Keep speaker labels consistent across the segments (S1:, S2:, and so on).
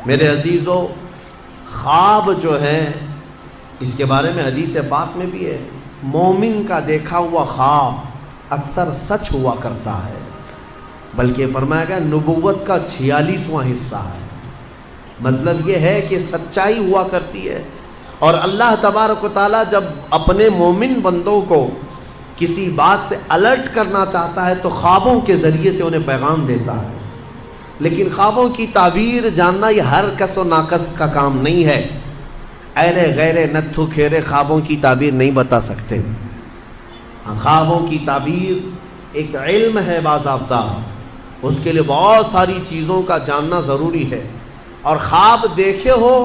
S1: میرے عزیزو، خواب جو ہے اس کے بارے میں حدیث پاک میں بھی ہے، مومن کا دیکھا ہوا خواب اکثر سچ ہوا کرتا ہے، بلکہ فرمایا گیا نبوت کا 46واں حصہ ہے۔ مطلب یہ ہے کہ سچائی ہوا کرتی ہے، اور اللہ تبارک و تعالیٰ جب اپنے مومن بندوں کو کسی بات سے الرٹ کرنا چاہتا ہے تو خوابوں کے ذریعے سے انہیں پیغام دیتا ہے۔ لیکن خوابوں کی تعبیر جاننا یہ ہر کس و ناکس کا کام نہیں ہے۔ ایرے غیرے نتھو کھیرے خوابوں کی تعبیر نہیں بتا سکتے۔ خوابوں کی تعبیر ایک علم ہے باضابطہ، اس کے لیے بہت ساری چیزوں کا جاننا ضروری ہے، اور خواب دیکھے ہو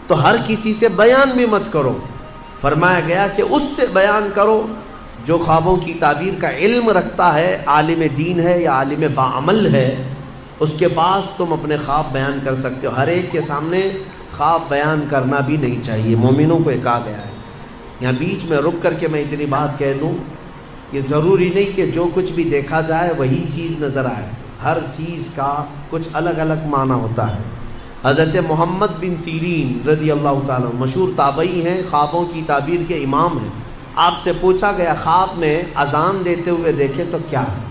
S1: تو ہر کسی سے بیان بھی مت کرو۔ فرمایا گیا کہ اس سے بیان کرو جو خوابوں کی تعبیر کا علم رکھتا ہے، عالم دین ہے یا عالم باعمل ہے، اس کے پاس تم اپنے خواب بیان کر سکتے ہو۔ ہر ایک کے سامنے خواب بیان کرنا بھی نہیں چاہیے، مومنوں کو یہ کہا گیا ہے۔ یہاں بیچ میں رک کر کے میں اتنی بات کہہ دوں، یہ ضروری نہیں کہ جو کچھ بھی دیکھا جائے وہی چیز نظر آئے، ہر چیز کا کچھ الگ الگ معنی ہوتا ہے۔ حضرت محمد بن سیرین رضی اللہ تعالیٰ مشہور تابعی ہیں، خوابوں کی تعبیر کے امام ہیں۔ آپ سے پوچھا گیا خواب میں اذان دیتے ہوئے دیکھے تو کیا ہے؟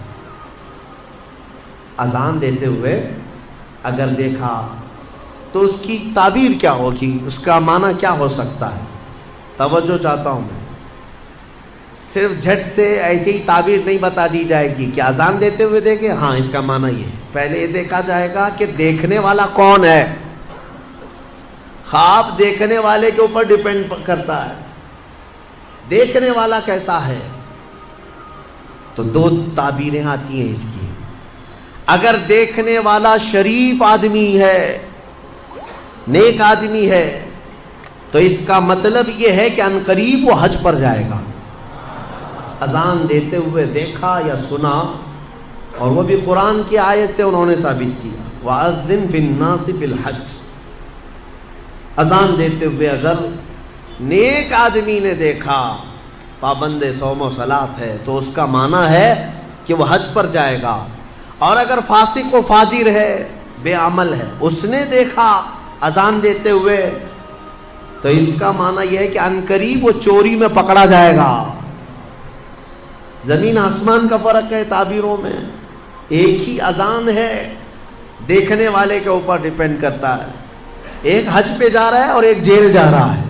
S1: اذان دیتے ہوئے اگر دیکھا تو اس کی تعبیر کیا ہوگی، اس کا معنی کیا ہو سکتا ہے؟ توجہ چاہتا ہوں میں، صرف جھٹ سے ایسے ہی تعبیر نہیں بتا دی جائے گی کہ اذان دیتے ہوئے دیکھے، ہاں اس کا معنی یہ ہے۔ پہلے یہ دیکھا جائے گا کہ دیکھنے والا کون ہے۔ خواب دیکھنے والے کے اوپر ڈیپینڈ کرتا ہے، دیکھنے والا کیسا ہے۔ تو دو تعبیریں آتی ہیں اس کی۔ اگر دیکھنے والا شریف آدمی ہے، نیک آدمی ہے، تو اس کا مطلب یہ ہے کہ عنقریب وہ حج پر جائے گا۔ اذان دیتے ہوئے دیکھا یا سنا، اور وہ بھی قرآن کی آیت سے انہوں نے ثابت کیا، وَأَذِّن فِي النَّاسِ بِالْحَجِّ۔ اذان دیتے ہوئے اگر نیک آدمی نے دیکھا، پابند صوم و صلاۃ ہے، تو اس کا معنی ہے کہ وہ حج پر جائے گا۔ اور اگر فاسق و فاجر ہے، بے عمل ہے، اس نے دیکھا اذان دیتے ہوئے، تو اس کا معنی یہ ہے کہ عنقریب وہ چوری میں پکڑا جائے گا۔ زمین آسمان کا فرق ہے تعبیروں میں، ایک ہی اذان ہے، دیکھنے والے کے اوپر ڈیپینڈ کرتا ہے۔ ایک حج پہ جا رہا ہے اور ایک جیل جا رہا ہے،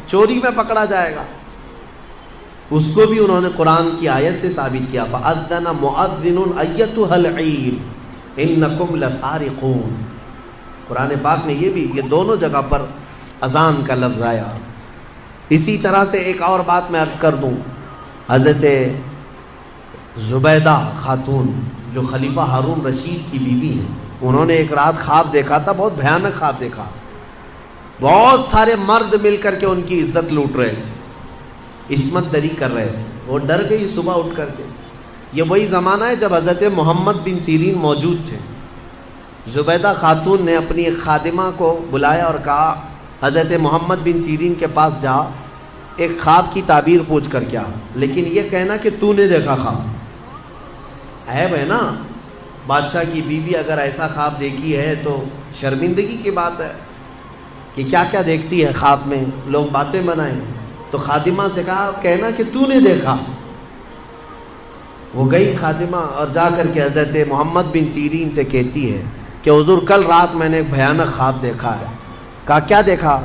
S1: چوری میں پکڑا جائے گا۔ اس کو بھی انہوں نے قرآن کی آیت سے ثابت کیا، فَأَذَّنَ مُؤَذِّنٌ أَيَّتُهَا الْعِيرُ إِنَّكُمْ لَسَارِقُونَ۔ قرآن پاک میں یہ دونوں جگہ پر اذان کا لفظ آیا۔ اسی طرح سے ایک اور بات میں عرض کر دوں، حضرت زبیدہ خاتون جو خلیفہ ہارون رشید کی بیوی ہیں، انہوں نے ایک رات خواب دیکھا تھا، بہت بھیانک خواب دیکھا۔ بہت سارے مرد مل کر کے ان کی عزت لوٹ رہے تھے، عصمت دری کر رہے تھے۔ وہ ڈر گئی صبح اٹھ کر کے۔ یہ وہی زمانہ ہے جب حضرت محمد بن سیرین موجود تھے۔ زبیدہ خاتون نے اپنی ایک خادمہ کو بلایا اور کہا حضرت محمد بن سیرین کے پاس جا، ایک خواب کی تعبیر پوچھ کر کیا، لیکن یہ کہنا کہ تو نے دیکھا خواب۔ عیب ہے نا، بادشاہ کی بیوی اگر ایسا خواب دیکھی ہے تو شرمندگی کی بات ہے کہ کیا کیا دیکھتی ہے خواب میں، لوگ باتیں بنائیں۔ تو خادمہ سے کہا کہنا کہ تو نے دیکھا۔ وہ گئی خادمہ اور جا کر کے حضرت محمد بن سیرین سے کہتی ہے کہ حضور کل رات میں نے ایک بھیانک خواب دیکھا ہے۔ کہا کیا دیکھا؟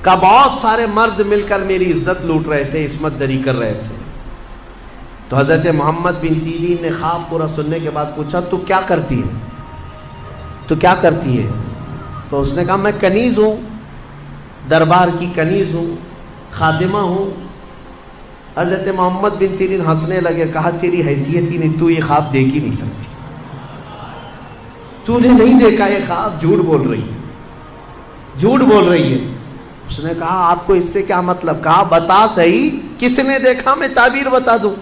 S1: کہا بہت سارے مرد مل کر میری عزت لوٹ رہے تھے، عصمت دری کر رہے تھے۔ تو حضرت محمد بن سیرین نے خواب پورا سننے کے بعد پوچھا تو کیا کرتی ہے؟ تو کیا کرتی ہے؟ تو اس نے کہا میں کنیز ہوں، دربار کی کنیز ہوں، خادمہ ہوں۔ حضرت محمد بن سیرین ہنسنے لگے، کہا تیری حیثیت ہی نہیں، تو یہ خواب دیکھ ہی نہیں سکتی، تو نے نہیں دیکھا یہ خواب، جھوٹ بول رہی ہے، جھوٹ بول رہی ہے۔ اس نے کہا آپ کو اس سے کیا مطلب؟ کہا بتا صحیح کس نے دیکھا، میں تعبیر بتا دوں۔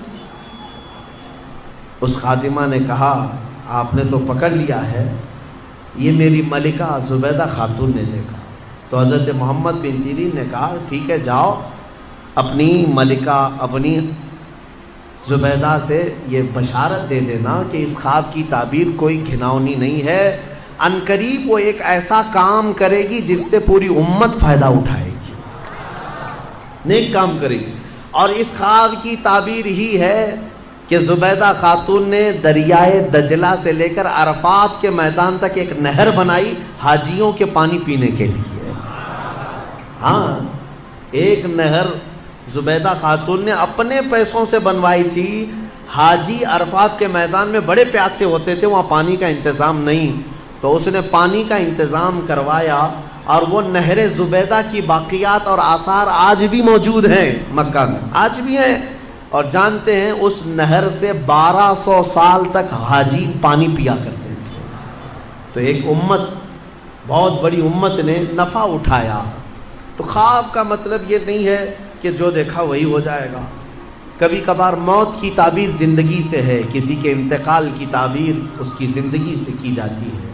S1: اس خادمہ نے کہا آپ نے تو پکڑ لیا ہے، یہ میری ملکہ زبیدہ خاتون نے دیکھا۔ تو حضرت محمد بن سیرین نے کہا ٹھیک ہے جاؤ اپنی ملکہ اپنی زبیدہ سے یہ بشارت دے دینا کہ اس خواب کی تعبیر کوئی گھناؤنی نہیں ہے، عنقریب وہ ایک ایسا کام کرے گی جس سے پوری امت فائدہ اٹھائے گی، نیک کام کرے گی۔ اور اس خواب کی تعبیر ہی ہے کہ زبیدہ خاتون نے دریائے دجلہ سے لے کر عرفات کے میدان تک ایک نہر بنائی حاجیوں کے پانی پینے کے لیے۔ ہاں، ایک نہر زبیدہ خاتون نے اپنے پیسوں سے بنوائی تھی۔ حاجی عرفات کے میدان میں بڑے پیاسے ہوتے تھے، وہاں پانی کا انتظام نہیں، تو اس نے پانی کا انتظام کروایا، اور وہ نہر زبیدہ کی باقیات اور آثار آج بھی موجود ہیں مکہ میں، آج بھی ہیں۔ اور جانتے ہیں اس نہر سے 1200 سال تک حاجی پانی پیا کرتے تھے۔ تو ایک امت، بہت بڑی امت نے نفع اٹھایا۔ تو خواب کا مطلب یہ نہیں ہے کہ جو دیکھا وہی ہو جائے گا۔ کبھی کبھار موت کی تعبیر زندگی سے ہے، کسی کے انتقال کی تعبیر اس کی زندگی سے کی جاتی ہے۔